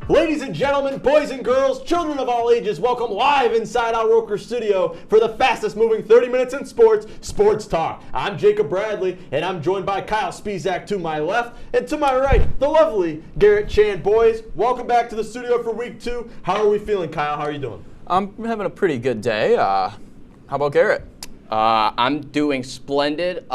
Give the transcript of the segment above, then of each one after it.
Ladies and gentlemen, boys and girls, children of all ages, welcome live inside our Roker studio for the fastest moving 30 minutes in sports, Sports Talk. I'm Jacob Bradley, and I'm joined by Kyle Spizak to my left, and to my right, the lovely Garrett Chan. Boys, welcome back to the studio for week 2. How are we feeling, Kyle? How are you doing? I'm having a pretty good day. How about Garrett? I'm doing splendid.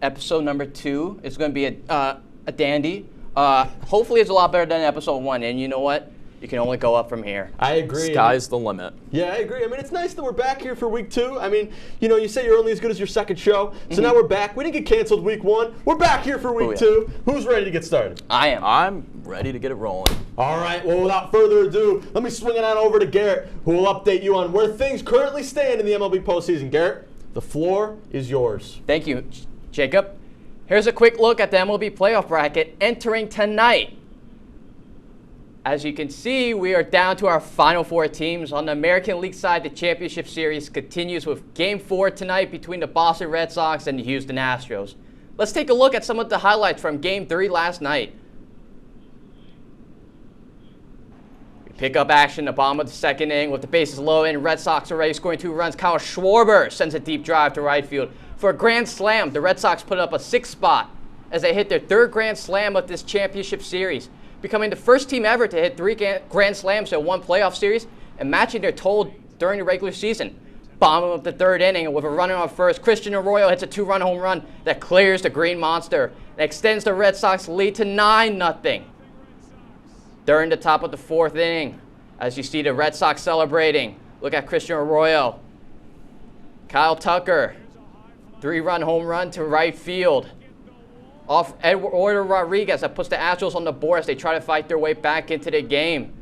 Episode number 2 is going to be a dandy. Hopefully it's a lot better than episode 1, and you know what? You can only go up from here. I agree. Sky's the limit. Yeah, I agree. I mean, it's nice that we're back here for week 2. I mean, you say you're only as good as your second show, so now we're back. We didn't get canceled week 1. We're back here for week 2. Who's ready to get started? I am. I'm ready to get it rolling. All right, well, without further ado, let me swing it on over to Garrett, who will update you on where things currently stand in the MLB postseason. Garrett, the floor is yours. Thank you, Jacob. Here's a quick look at the MLB playoff bracket entering tonight. As you can see, we are down to our final 4 teams. On the American League side, the championship series continues with Game 4 tonight between the Boston Red Sox and the Houston Astros. Let's take a look at some of the highlights from Game 3 last night. We pick up action at the bottom of the second inning with the bases loaded. Red Sox already scoring 2 runs. Kyle Schwarber sends a deep drive to right field. For a grand slam, the Red Sox put up a 6th spot as they hit their 3rd grand slam of this championship series, becoming the first team ever to hit 3 grand slams in one playoff series and matching their total during the regular season. Bottom of the 3rd inning, with a runner on first, Christian Arroyo hits a 2-run home run that clears the Green Monster and extends the Red Sox lead to 9-0. During the top of the 4th inning, as you see the Red Sox celebrating, look at Christian Arroyo. Kyle Tucker, 3-run home run to right field off Eduardo Rodriguez that puts the Astros on the board as they try to fight their way back into the game.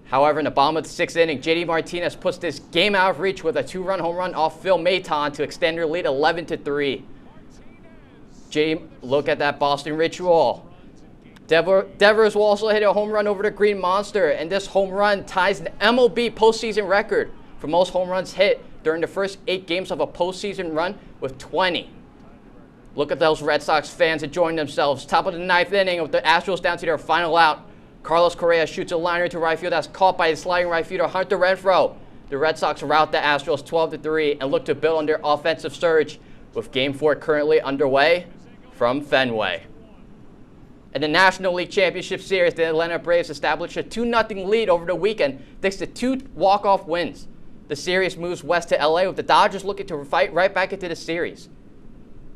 However, in the bottom of the 6th inning, JD Martinez puts this game out of reach with a 2-run home run off Phil Maton to extend their lead 11-3. Look at that Boston ritual. Devers will also hit a home run over the Green Monster, and this home run ties the MLB postseason record for most home runs hit during the first 8 games of a postseason run with 20. Look at those Red Sox fans enjoying themselves. Top of the 9th inning with the Astros down to their final out. Carlos Correa shoots a liner to right field that's caught by his sliding right fielder Hunter Renfroe. The Red Sox rout the Astros 12-3 and look to build on their offensive surge with Game 4 currently underway from Fenway. In the National League Championship Series, the Atlanta Braves established a 2-0 lead over the weekend thanks to 2 walk-off wins. The series moves west to LA with the Dodgers looking to fight right back into the series.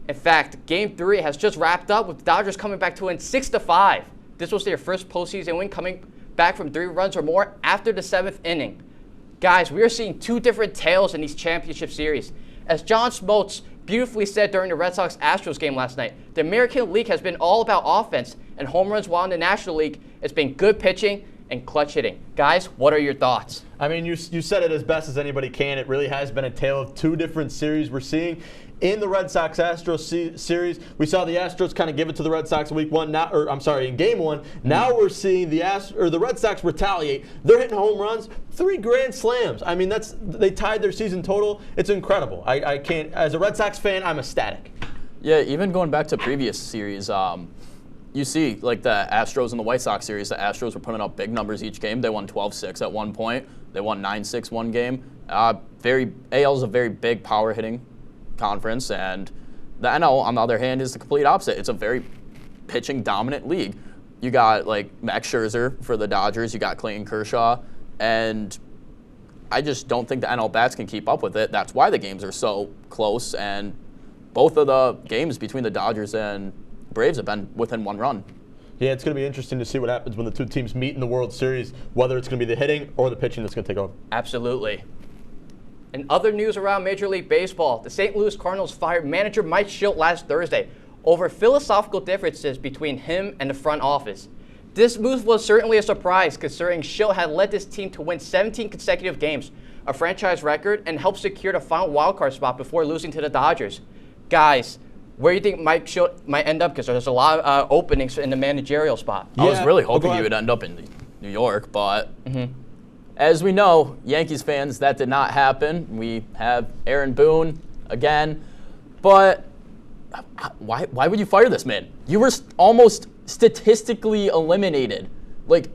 In fact, Game 3 has just wrapped up with the Dodgers coming back to win 6-5. This was their first postseason win coming back from 3 runs or more after the 7th inning. Guys, we are seeing 2 different tales in these championship series. As John Smoltz beautifully said during the Red Sox-Astros game last night, the American League has been all about offense and home runs, while in the National League, it's been good pitching and clutch hitting. Guys, what are your thoughts? I mean, you said it as best as anybody can. It really has been a tale of 2 different series we're seeing. In the Red Sox-Astros series, we saw the Astros kind of give it to the Red Sox in week 1. In Game 1. Now we're seeing the Red Sox retaliate. They're hitting home runs, 3 grand slams. I mean, they tied their season total. It's incredible. I can't. As a Red Sox fan, I'm ecstatic. Yeah, even going back to previous series, you see, like the Astros and the White Sox series, the Astros were putting up big numbers each game. They won 12-6 at one point. They won 9-6 one game. AL is a very big power hitting conference, and the NL, on the other hand, is the complete opposite. It's a very pitching dominant league. You got like Max Scherzer for the Dodgers. You got Clayton Kershaw, and I just don't think the NL bats can keep up with it. That's why the games are so close, and both of the games between the Dodgers and Braves have been within 1 run. Yeah, it's going to be interesting to see what happens when the 2 teams meet in the World Series, whether it's going to be the hitting or the pitching that's going to take over. Absolutely. In other news around Major League Baseball, the St. Louis Cardinals fired manager Mike Shildt last Thursday over philosophical differences between him and the front office. This move was certainly a surprise, considering Shildt had led this team to win 17 consecutive games, a franchise record, and helped secure the final wildcard spot before losing to the Dodgers. Guys, where do you think Mike Shildt might end up? Because there's a lot of openings in the managerial spot. I was really hoping he would end up in New York, but as we know, Yankees fans, that did not happen. We have Aaron Boone again. But why would you fire this man? You were almost statistically eliminated. Like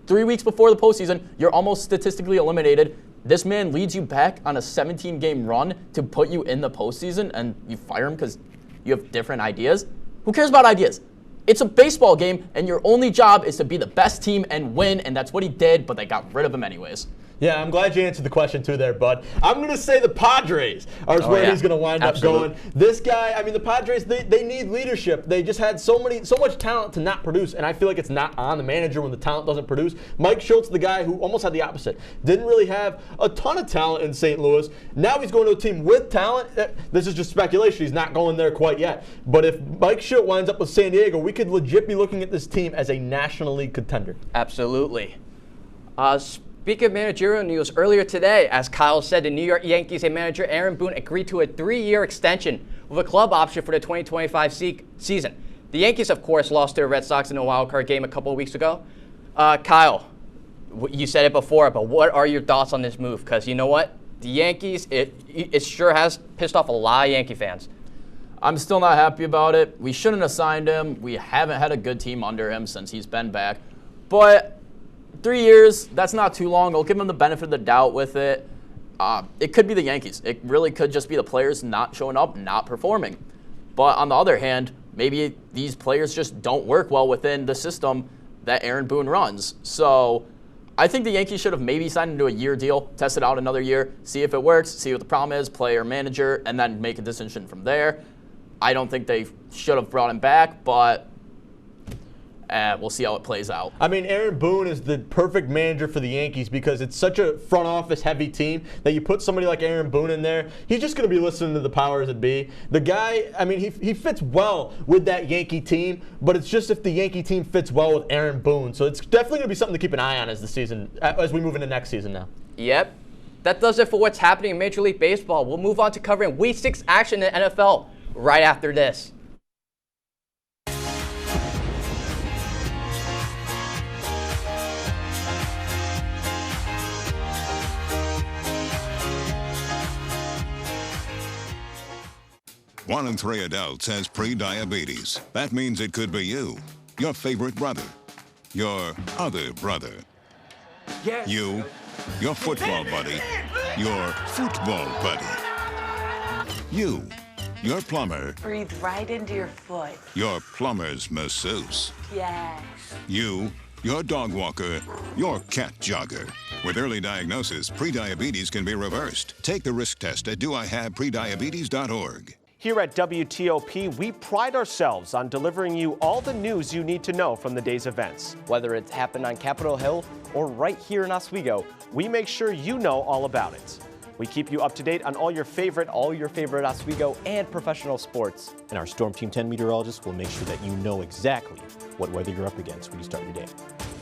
3 weeks before the postseason, you're almost statistically eliminated. This man leads you back on a 17-game run to put you in the postseason, and you fire him because you have different ideas? Who cares about ideas? It's a baseball game, and your only job is to be the best team and win, and that's what he did, but they got rid of him anyways. Yeah, I'm glad you answered the question too there, bud. I'm going to say the Padres are where he's going to wind up going. This guy, I mean, the Padres, they need leadership. They just had so much talent to not produce, and I feel like it's not on the manager when the talent doesn't produce. Mike Schultz, the guy who almost had the opposite, didn't really have a ton of talent in St. Louis. Now he's going to a team with talent. This is just speculation. He's not going there quite yet. But if Mike Schultz winds up with San Diego, we could legit be looking at this team as a National League contender. Absolutely. Speaking of managerial news, earlier today, as Kyle said, the New York Yankees and manager Aaron Boone agreed to a 3-year extension with a club option for the 2025 season. The Yankees, of course, lost to the Red Sox in a wild card game a couple of weeks ago. Kyle, you said it before, but what are your thoughts on this move? Because you know what? The Yankees, it sure has pissed off a lot of Yankee fans. I'm still not happy about it. We shouldn't have signed him. We haven't had a good team under him since he's been back. But 3 years, that's not too long. I'll give him the benefit of the doubt with it. It could be the Yankees. It really could just be the players not showing up, not performing. But on the other hand, maybe these players just don't work well within the system that Aaron Boone runs. So I think the Yankees should have maybe signed into a year deal, test it out another year, see if it works, see what the problem is, player, manager, and then make a decision from there. I don't think they should have brought him back, but we'll see how it plays out. I mean, Aaron Boone is the perfect manager for the Yankees because it's such a front office heavy team that you put somebody like Aaron Boone in there, he's just going to be listening to the powers that be. The guy, I mean, he fits well with that Yankee team, but it's just if the Yankee team fits well with Aaron Boone. So it's definitely going to be something to keep an eye on as we move into next season now. Yep. That does it for what's happening in Major League Baseball. We'll move on to covering Week 6 action in the NFL right after this. One in 3 adults has pre-diabetes. That means it could be you, your favorite brother, your other brother, you, your football buddy, your football buddy, you, your plumber. Breathe right into your foot. Your plumber's masseuse. Yes. You, your dog walker, your cat jogger. With early diagnosis, prediabetes can be reversed. Take the risk test at doihaveprediabetes.org. Here at WTOP, we pride ourselves on delivering you all the news you need to know from the day's events. Whether it's happened on Capitol Hill or right here in Oswego, We make sure you know all about it. We keep you up to date on all your favorite Oswego and professional sports. And our Storm Team 10 meteorologist will make sure that you know exactly what weather you're up against when you start your day.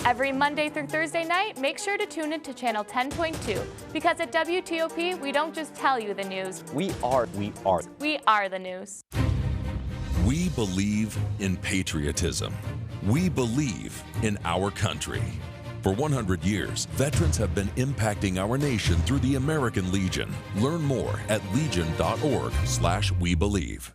Every Monday through Thursday night, make sure to tune in to Channel 10.2 because at WTOP, we don't just tell you the news. We are the news. We believe in patriotism. We believe in our country. For 100 years, veterans have been impacting our nation through the American Legion. Learn more at legion.org/webelieve.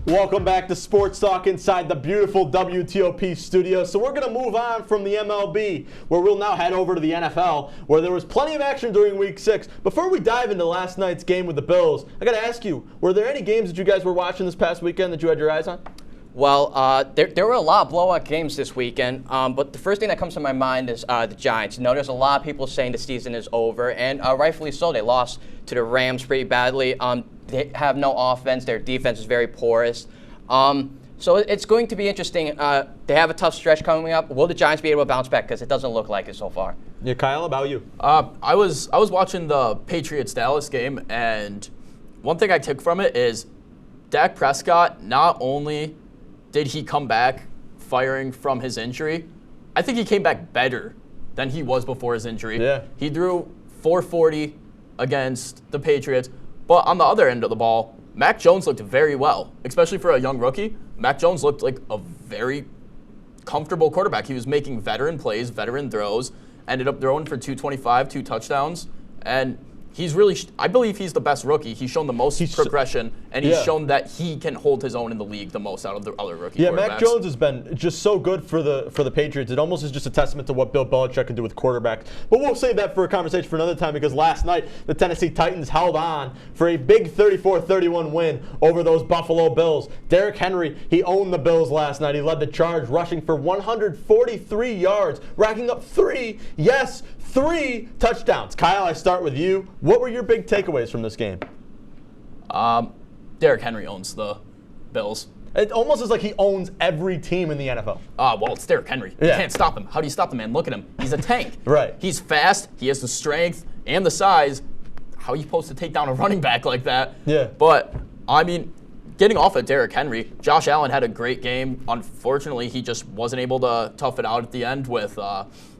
Welcome back to Sports Talk inside the beautiful WTOP studio. So we're going to move on from the MLB, where we'll now head over to the NFL, where there was plenty of action during Week 6. Before we dive into last night's game with the Bills, I got to ask you, were there any games that you guys were watching this past weekend that you had your eyes on? Well, there were a lot of blowout games this weekend, but the first thing that comes to my mind is the Giants. You know, there's a lot of people saying the season is over, and rightfully so. They lost to the Rams pretty badly. They have no offense. Their defense is very porous. So it's going to be interesting. They have a tough stretch coming up. Will the Giants be able to bounce back? Because it doesn't look like it so far. Yeah, Kyle, about you? I was watching the Patriots-Dallas game, and one thing I took from it is Dak Prescott, not only did he come back firing from his injury, I think he came back better than he was before his injury. Yeah. He threw 440 against the Patriots, but on the other end of the ball, Mac Jones looked very well, especially for a young rookie. Mac Jones looked like a very comfortable quarterback. He was making veteran plays, veteran throws, ended up throwing for 225, 2 touchdowns, and he's really, I believe he's the best rookie. He's shown the most progression, and he's shown that he can hold his own in the league the most out of the other rookie quarterbacks. Mac Jones has been just so good for the Patriots. It almost is just a testament to what Bill Belichick can do with quarterbacks. But we'll save that for a conversation for another time, because last night the Tennessee Titans held on for a big 34-31 win over those Buffalo Bills. Derrick Henry, he owned the Bills last night. He led the charge, rushing for 143 yards, racking up 3 touchdowns. Kyle, I start with you. What were your big takeaways from this game? Derrick Henry owns the Bills. It almost is like he owns every team in the NFL. Well, it's Derrick Henry. You can't stop him. How do you stop the man? Look at him. He's a tank. Right. He's fast. He has the strength and the size. How are you supposed to take down a running back like that? Yeah. But, I mean, getting off of Derrick Henry, Josh Allen had a great game. Unfortunately, he just wasn't able to tough it out at the end with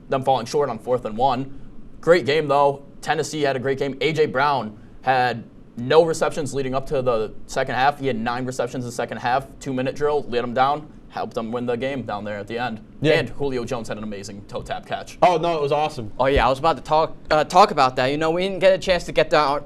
them falling short on 4th and 1. Great game, though. Tennessee had a great game. A.J. Brown had no receptions leading up to the second half. He had 9 receptions in the second half. 2-minute drill, let him down, helped them win the game down there at the end. Yeah. And Julio Jones had an amazing toe tap catch. Oh, no, it was awesome. Oh, yeah, I was about to talk about that. You know, we didn't get a chance to get down,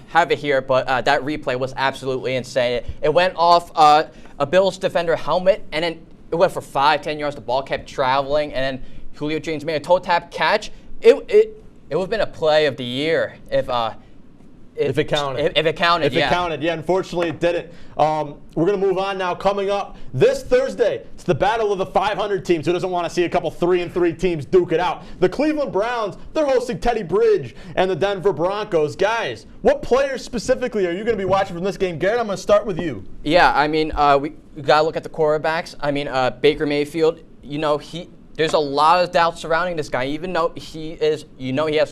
have it here, but that replay was absolutely insane. It went off a Bills defender helmet, and then it went for 5-10 yards. The ball kept traveling, and then Julio Jones made a toe tap catch. It would have been a play of the year if it counted. If it counted, yeah. Unfortunately, it didn't. We're going to move on now. Coming up this Thursday, it's the battle of the 500 teams. Who doesn't want to see a couple 3-3 teams duke it out? The Cleveland Browns, they're hosting Teddy Bridge and the Denver Broncos. Guys, what players specifically are you going to be watching from this game? Garrett, I'm going to start with you. Yeah, I mean, we got to look at the quarterbacks. I mean, Baker Mayfield, you know, there's a lot of doubt surrounding this guy, even though he has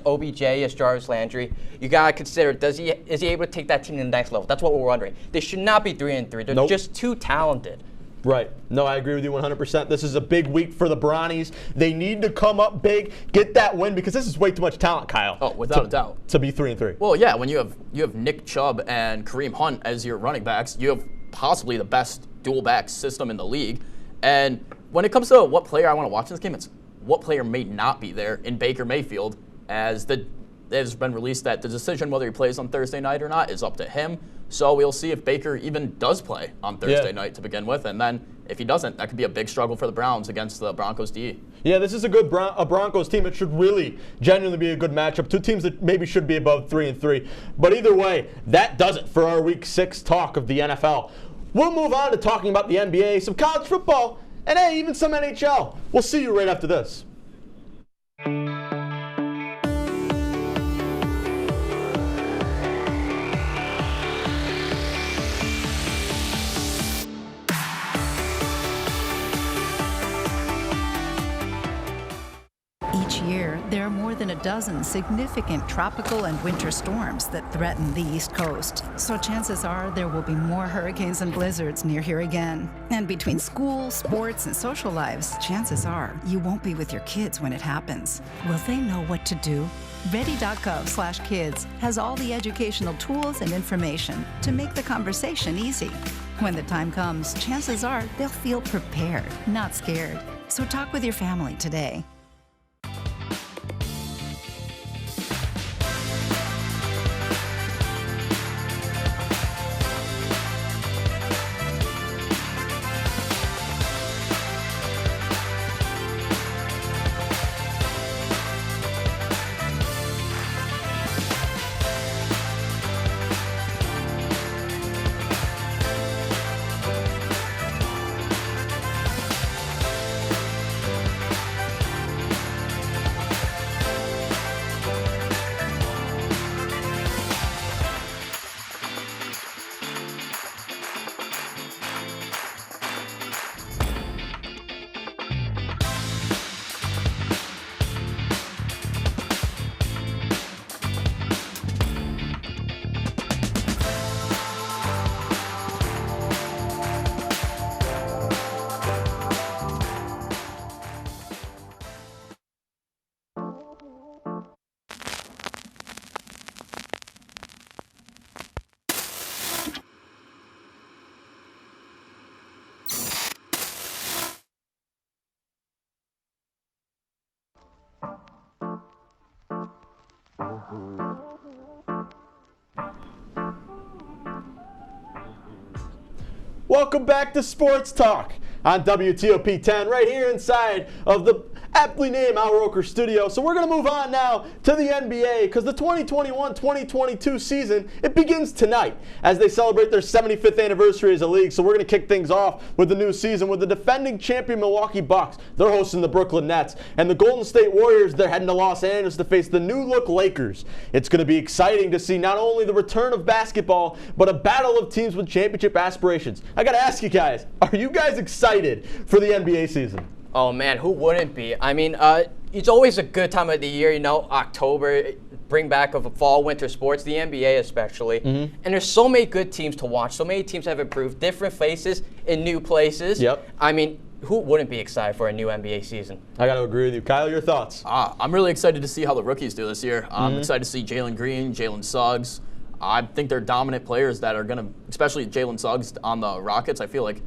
OBJ, he has Jarvis Landry. You gotta consider, is he able to take that team to the next level? That's what we're wondering. They should not be 3-3. They're just too talented. Right. No, I agree with you 100%. This is a big week for the Brownies. They need to come up big, get that win, because this is way too much talent, Kyle. Oh, without a doubt. To be 3-3. Well, yeah, when you have Nick Chubb and Kareem Hunt as your running backs, you have possibly the best dual back system in the league. And when it comes to what player I want to watch in this game, it's what player may not be there in Baker Mayfield, as it has been released that the decision whether he plays on Thursday night or not is up to him. So we'll see if Baker even does play on Thursday night to begin with, and then if he doesn't, that could be a big struggle for the Browns against the Broncos D. Yeah, this is a good Broncos team. It should really genuinely be a good matchup. Two teams that maybe should be above 3-3. But either way, that does it for our Week 6 talk of the NFL. We'll move on to talking about the NBA, some college football, and hey, even some NHL. We'll see you right after this. Each year, there are more than a dozen significant tropical and winter storms that threaten the East Coast. So chances are there will be more hurricanes and blizzards near here again. And between school, sports, and social lives, chances are you won't be with your kids when it happens. Will they know what to do? Ready.gov/kids has all the educational tools and information to make the conversation easy. When the time comes, chances are they'll feel prepared, not scared. So talk with your family today. Welcome back to Sports Talk on WTOP 10, right here inside of the aptly named Al Roker studio. So we're going to move on now to the NBA because the 2021-2022 season, it begins tonight as they celebrate their 75th anniversary as a league. So we're going to kick things off with the new season with the defending champion Milwaukee Bucks. They're hosting the Brooklyn Nets. And the Golden State Warriors, they're heading to Los Angeles to face the new-look Lakers. It's going to be exciting to see not only the return of basketball, but a battle of teams with championship aspirations. I got to ask you guys, are you guys excited for the NBA season? Oh man, who wouldn't be? I mean, it's always a good time of the year, October, bring back of fall, winter sports, the NBA especially. And there's so many good teams to watch. So many teams have improved, different faces in new places. Yep. I mean, who wouldn't be excited for a new NBA season? I got to agree with you. Kyle, your thoughts? I'm really excited to see how the rookies do this year. I'm excited to see Jalen Green, Jalen Suggs. I think they're dominant players that are going to, especially Jalen Suggs on the Rockets. I feel like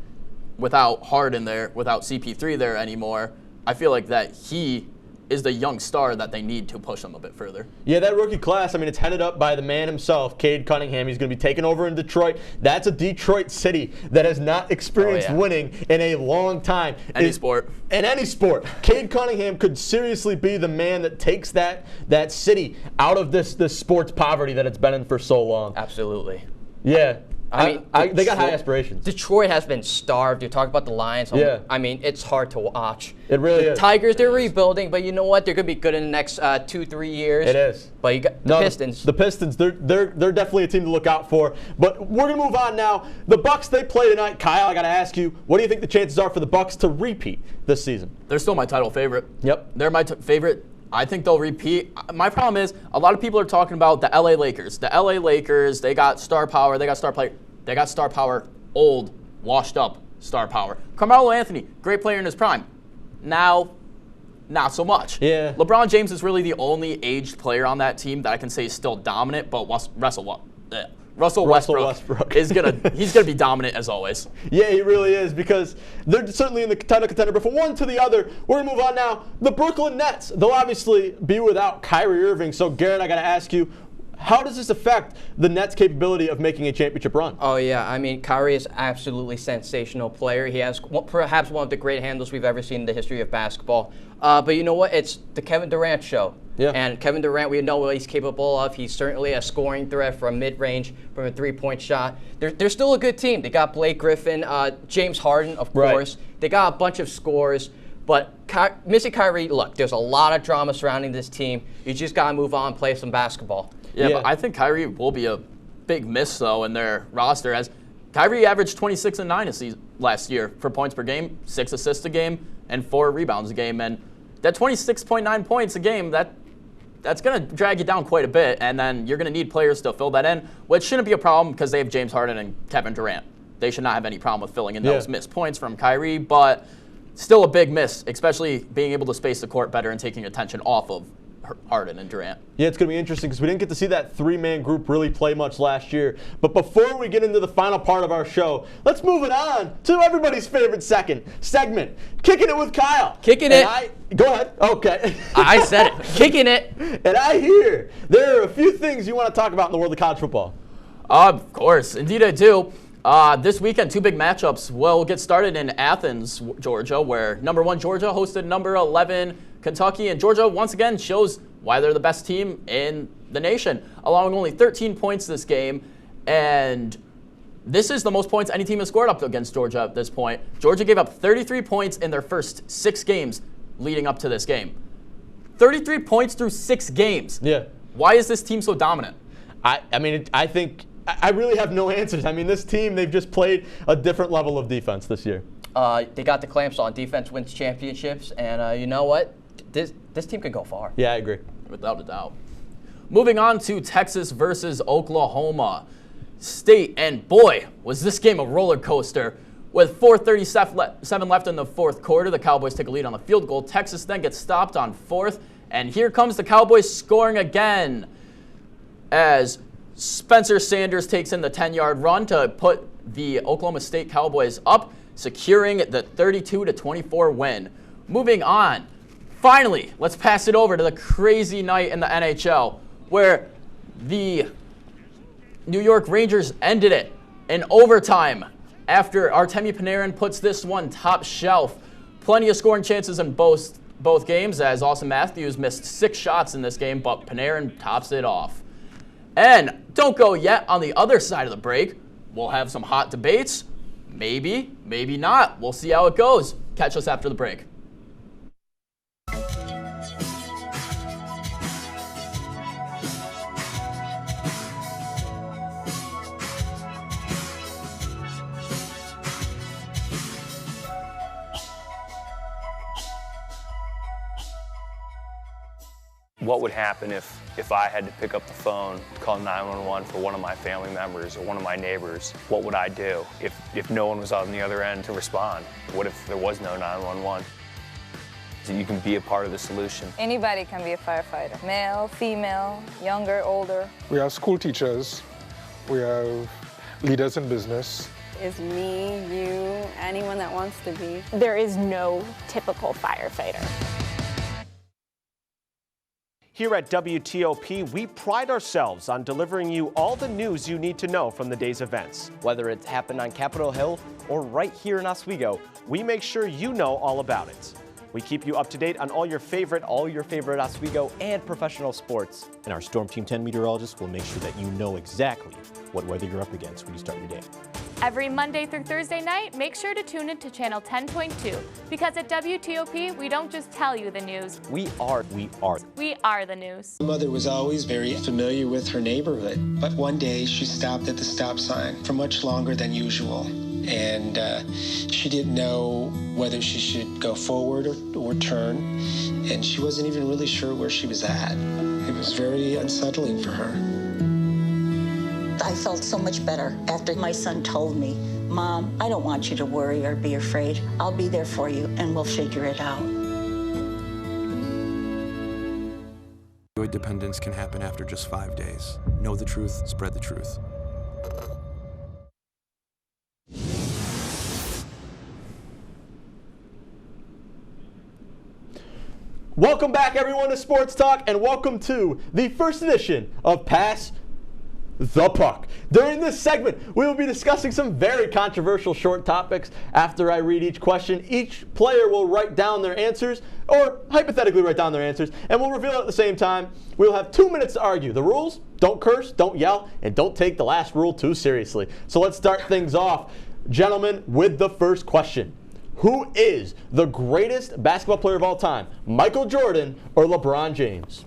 without Harden there, without CP3 there anymore, I feel like that he is the young star that they need to push them a bit further. Yeah, that rookie class, I mean, it's headed up by the man himself, Cade Cunningham. He's going to be taking over in Detroit. That's a Detroit city that has not experienced winning in a long time. Any sport. In any sport. Cade Cunningham could seriously be the man that takes that city out of this sports poverty that it's been in for so long. Absolutely. Yeah. I mean, they got high aspirations. Detroit has been starved. You talk about the Lions. Yeah. I mean, it's hard to watch. It really is. Tigers, they're rebuilding, but you know what? They're going to be good in the next 2-3 years. It is. But you got the Pistons. The Pistons, they're definitely a team to look out for. But we're going to move on now. The Bucks, they play tonight. Kyle, I got to ask you, what do you think the chances are for the Bucks to repeat this season? They're still my title favorite. Yep. They're my favorite. I think they'll repeat. My problem is a lot of people are talking about the LA Lakers. The LA Lakers, they got star power. They got star player. They got star power, old, washed up star power. Carmelo Anthony, great player in his prime. Now, not so much. Yeah. LeBron James is really the only aged player on that team that I can say is still dominant, but Russell Westbrook is he's gonna be dominant as always. Yeah, he really is, because they're certainly in the title contender. But from one to the other, we're gonna move on now. The Brooklyn Nets, they'll obviously be without Kyrie Irving. So Garrett, I gotta ask you, how does this affect the Nets' capability of making a championship run? Oh, yeah. I mean, Kyrie is absolutely sensational player. He has perhaps one of the great handles we've ever seen in the history of basketball. But you know what? It's the Kevin Durant show. Yeah. And Kevin Durant, we know what he's capable of. He's certainly a scoring threat from mid-range, from a three-point shot. They're still a good team. They got Blake Griffin, James Harden, of course. They got a bunch of scores. But missing Kyrie, look, there's a lot of drama surrounding this team. You just got to move on and play some basketball. Yeah, but I think Kyrie will be a big miss, though, in their roster. As Kyrie averaged 26 and 9 last year for points per game, 6 assists a game, and 4 rebounds a game. And that 26.9 points a game, that's going to drag you down quite a bit. And then you're going to need players to fill that in, which shouldn't be a problem because they have James Harden and Kevin Durant. They should not have any problem with filling in those missed points from Kyrie, but still a big miss, especially being able to space the court better and taking attention off of Harden and Durant. Yeah, it's going to be interesting because we didn't get to see that three-man group really play much last year. But before we get into the final part of our show, let's move it on to everybody's favorite segment, Kicking It with Kyle. Kicking it. Go ahead. Okay. I said it. Kicking it. And I hear there are a few things you want to talk about in the world of college football. Of course. Indeed I do. This weekend, 2 big matchups will get started in Athens, Georgia, where number 1 Georgia hosted number 11 Kentucky, and Georgia once again shows why they're the best team in the nation, allowing only 13 points this game. And this is the most points any team has scored up against Georgia at this point. Georgia gave up 33 points in their first 6 games leading up to this game. 33 points through 6 games. Yeah. Why is this team so dominant? I think I really have no answers. I mean, this team, they've just played a different level of defense this year. They got the clamps on. Defense wins championships, and you know what? This team could go far. Yeah, I agree. Without a doubt. Moving on to Texas versus Oklahoma State, and boy, was this game a roller coaster. With 4:37 left in the fourth quarter, the Cowboys take a lead on the field goal. Texas then gets stopped on 4th, and here comes the Cowboys scoring again as Spencer Sanders takes in the 10-yard run to put the Oklahoma State Cowboys up, securing the 32-24 win. Moving on, finally, let's pass it over to the crazy night in the NHL where the New York Rangers ended it in overtime after Artemi Panarin puts this one top shelf. Plenty of scoring chances in both games, as Austin Matthews missed 6 shots in this game, but Panarin tops it off. And don't go yet. On the other side of the break, we'll have some hot debates. Maybe, maybe not. We'll see how it goes. Catch us after the break. What would happen if I had to pick up the phone, call 911 for one of my family members or one of my neighbors? What would I do if no one was on the other end to respond? What if there was no 911? So you can be a part of the solution. Anybody can be a firefighter. Male, female, younger, older. We have school teachers. We have leaders in business. Is me, you, anyone that wants to be. There is no typical firefighter. Here at WTOP, we pride ourselves on delivering you all the news you need to know from the day's events. Whether it's happened on Capitol Hill or right here in Oswego, we make sure you know all about it. We keep you up to date on all your favorite Oswego and professional sports. And our Storm Team 10 meteorologists will make sure that you know exactly what weather you're up against when you start your day. Every Monday through Thursday night, make sure to tune in to Channel 10.2 because at WTOP, we don't just tell you the news. We are the news. My mother was always very familiar with her neighborhood, but one day she stopped at the stop sign for much longer than usual. And she didn't know whether she should go forward or turn, and she wasn't even really sure where she was at. It was very unsettling for her. I felt so much better after my son told me, Mom, I don't want you to worry or be afraid. I'll be there for you and we'll figure it out. Opioid dependence can happen after just 5 days. Know the truth, spread the truth. Welcome back, everyone, to Sports Talk, and welcome to the first edition of Pass the Puck. During this segment, we will be discussing some very controversial short topics. After I read each question, each player will write down their answers, or hypothetically write down their answers, and we'll reveal it at the same time. We'll have 2 minutes to argue. The rules: don't curse, don't yell, and don't take the last rule too seriously. So let's start things off, gentlemen, with the first question. Who is the greatest basketball player of all time, Michael Jordan or LeBron James?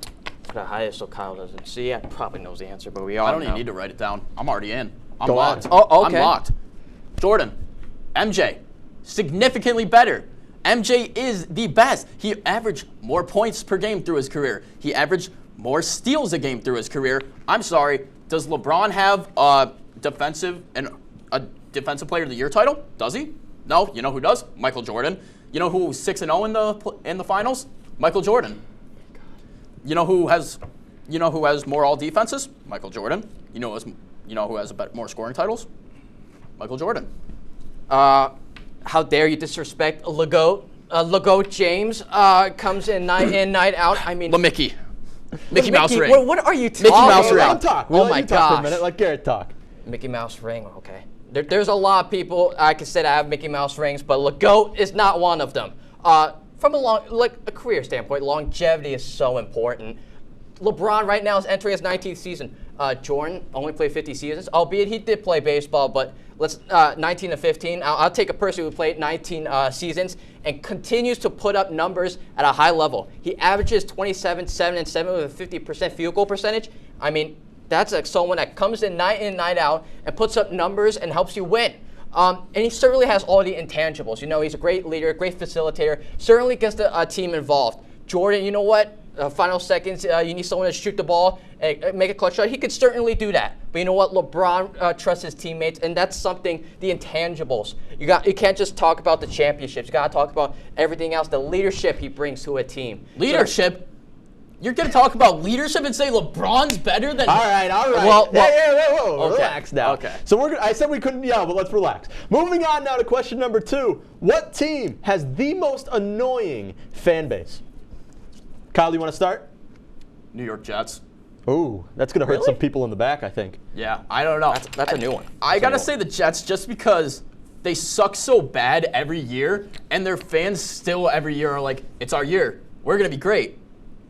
The highest, so Kyle doesn't see. I probably knows the answer, but we all I don't know. even need to write it down. I'm already in. I'm Go locked. on. Oh, okay. I'm locked. Jordan. MJ. Significantly better. MJ is the best. He averaged more points per game through his career. He averaged more steals a game through his career. I'm sorry. Does LeBron have a defensive player of the year title? Does he? No. You know who does? Michael Jordan. You know who was 6-0 in the finals? Michael Jordan. You know who has more all defenses? Michael Jordan. You know who has more scoring titles? Michael Jordan. How dare you disrespect LeGoat James comes in night out. I mean, Mickey Mouse ring. What are you talking Mickey Mouse about? ring. Talk. Oh my gosh. Talk for a gosh. minute. Let Garrett talk. Mickey Mouse ring. Okay. There's a lot of people I can say that have Mickey Mouse rings, but LeGoat is not one of them. From a career standpoint, longevity is so important. LeBron right now is entering his 19th season. Jordan only played 50 seasons, albeit he did play baseball, but 19 to 15. I'll take a person who played 19 seasons and continues to put up numbers at a high level. He averages 27, 7, and 7 with a 50% field goal percentage. I mean, that's someone that comes in, night out, and puts up numbers and helps you win. And he certainly has all the intangibles. You know, he's a great leader, great facilitator, certainly gets the team involved. Jordan, you know what? Final seconds, you need someone to shoot the ball and make a clutch shot. He could certainly do that. But you know what? LeBron trusts his teammates, and that's something, the intangibles. You can't just talk about the championships. You got to talk about everything else, the leadership he brings to a team. Leadership? You're going to talk about leadership and say LeBron's better than... All right. Well, whoa. Okay. Relax now. Okay. So I said we couldn't yell, but let's relax. Moving on now to question number 2. What team has the most annoying fan base? Kyle, you want to start? New York Jets. Ooh, that's going to hurt some people in the back, I think. Yeah, I don't know. That's a new one. I got to say the Jets just because they suck so bad every year, and their fans still every year are like, it's our year. We're going to be great.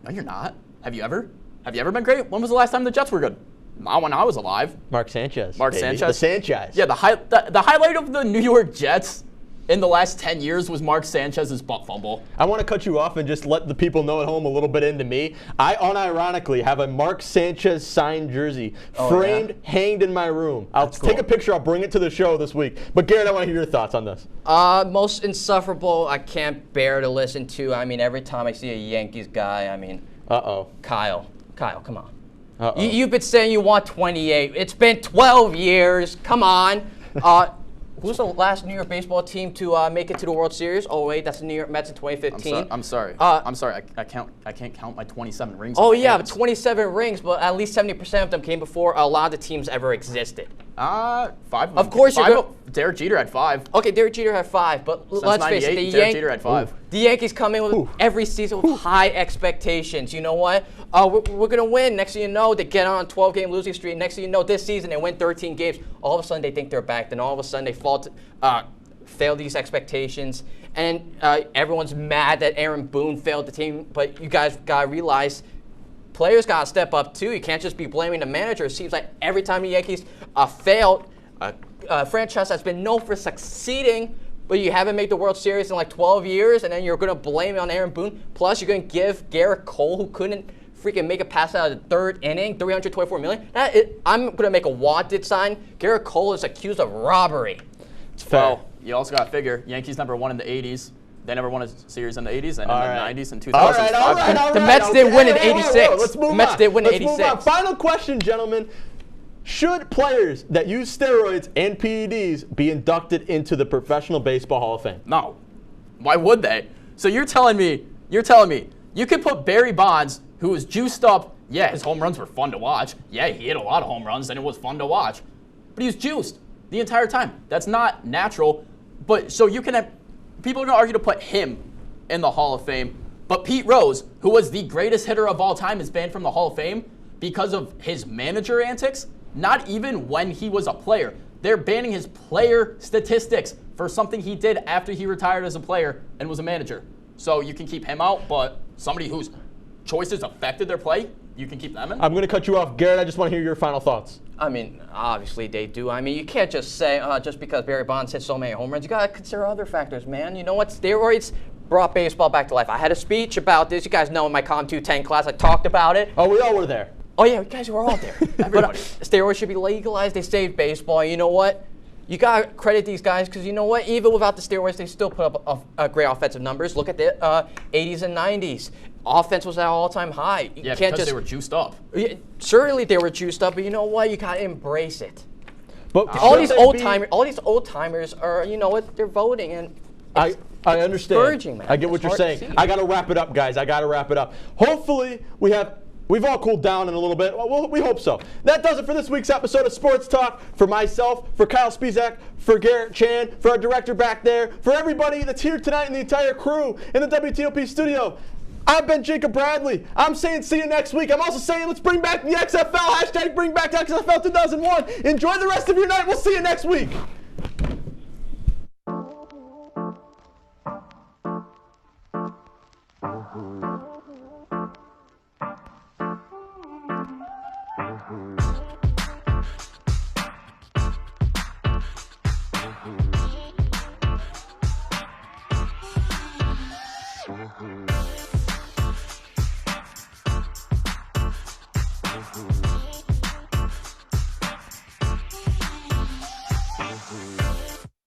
No, you're not. Have you ever? Have you ever been great? When was the last time the Jets were good? Not when I was alive. Mark Sanchez. Sanchez. The Sanchez. Yeah, the highlight of the New York Jets in the last 10 years was Mark Sanchez's butt fumble. I want to cut you off and just let the people know at home a little bit into me. I unironically have a Mark Sanchez signed jersey framed, hanged in my room. I'll take a picture. I'll bring it to the show this week. But Garrett, I want to hear your thoughts on this. Most insufferable I can't bear to listen to. I mean, every time I see a Yankees guy, I mean, Kyle, come on. You've been saying you want 28. It's been 12 years. Come on. Who's the last New York baseball team to make it to the World Series? Oh wait, that's the New York Mets in 2015. I'm sorry. I can't count my 27 rings. Oh yeah, but 27 rings, but at least 70% of them came before a lot of the teams ever existed. 5 of course, Derek Jeter had 5. Okay, Derek Jeter had 5, but let's face it, Derek Jeter had 5. The Yankees come in with every season with high expectations. You know what? We're gonna win. Next thing you know, they get on a 12-game losing streak. Next thing you know, this season they win 13 games. All of a sudden they think they're back. Then all of a sudden they fail these expectations, and everyone's mad that Aaron Boone failed the team. But you guys gotta realize, players gotta step up too. You can't just be blaming the manager. It seems like every time the Yankees failed, a franchise that's been known for succeeding, but you haven't made the World Series in like 12 years, and then you're going to blame it on Aaron Boone. Plus, you're going to give Garrett Cole, who couldn't freaking make a pass out of the third inning, $324 million. I'm going to make a wanted sign. Garrett Cole is accused of robbery. It's fair. Well, you also got to figure, Yankees never won in the 80s. They never won a series in the 80s and in the 90s and 2005. All right. The Mets did win in 86. The Mets did win in 86. Final question, gentlemen. Should players that use steroids and PEDs be inducted into the Professional Baseball Hall of Fame? No. Why would they? So you're telling me you could put Barry Bonds, who was juiced up. Yeah, his home runs were fun to watch. Yeah, he hit a lot of home runs and it was fun to watch. But he was juiced the entire time. That's not natural. But so you can have, people are going to argue to put him in the Hall of Fame. But Pete Rose, who was the greatest hitter of all time, is banned from the Hall of Fame because of his manager antics. Not even when he was a player. They're banning his player statistics for something he did after he retired as a player and was a manager. So you can keep him out, but somebody whose choices affected their play, you can keep them in. I'm going to cut you off. Garrett, I just want to hear your final thoughts. I mean, obviously they do. I mean, you can't just say, just because Barry Bonds hit so many home runs, you got to consider other factors, man. You know what? Steroids brought baseball back to life. I had a speech about this. You guys know in my Com 210 class, I talked about it. Oh, we all were there. Oh, yeah, you guys were all there. But steroids should be legalized. They saved baseball. You know what? You got to credit these guys because you know what? Even without the steroids, they still put up great offensive numbers. Look at the 80s and 90s. Offense was at an all-time high. Yeah, because they were juiced up. Certainly they were juiced up, but you know what? You got to embrace it. But all these old-timers are, you know what? They're voting, and I understand. Man. I get what you're saying. I got to wrap it up, guys. I got to wrap it up. Hopefully, we've all cooled down in a little bit. Well, we hope so. That does it for this week's episode of Sports Talk. For myself, for Kyle Spizak, for Garrett Chan, for our director back there, for everybody that's here tonight and the entire crew in the WTOP studio, I've been Jacob Bradley. I'm saying see you next week. I'm also saying let's bring back the XFL. Hashtag bring back XFL 2001. Enjoy the rest of your night. We'll see you next week.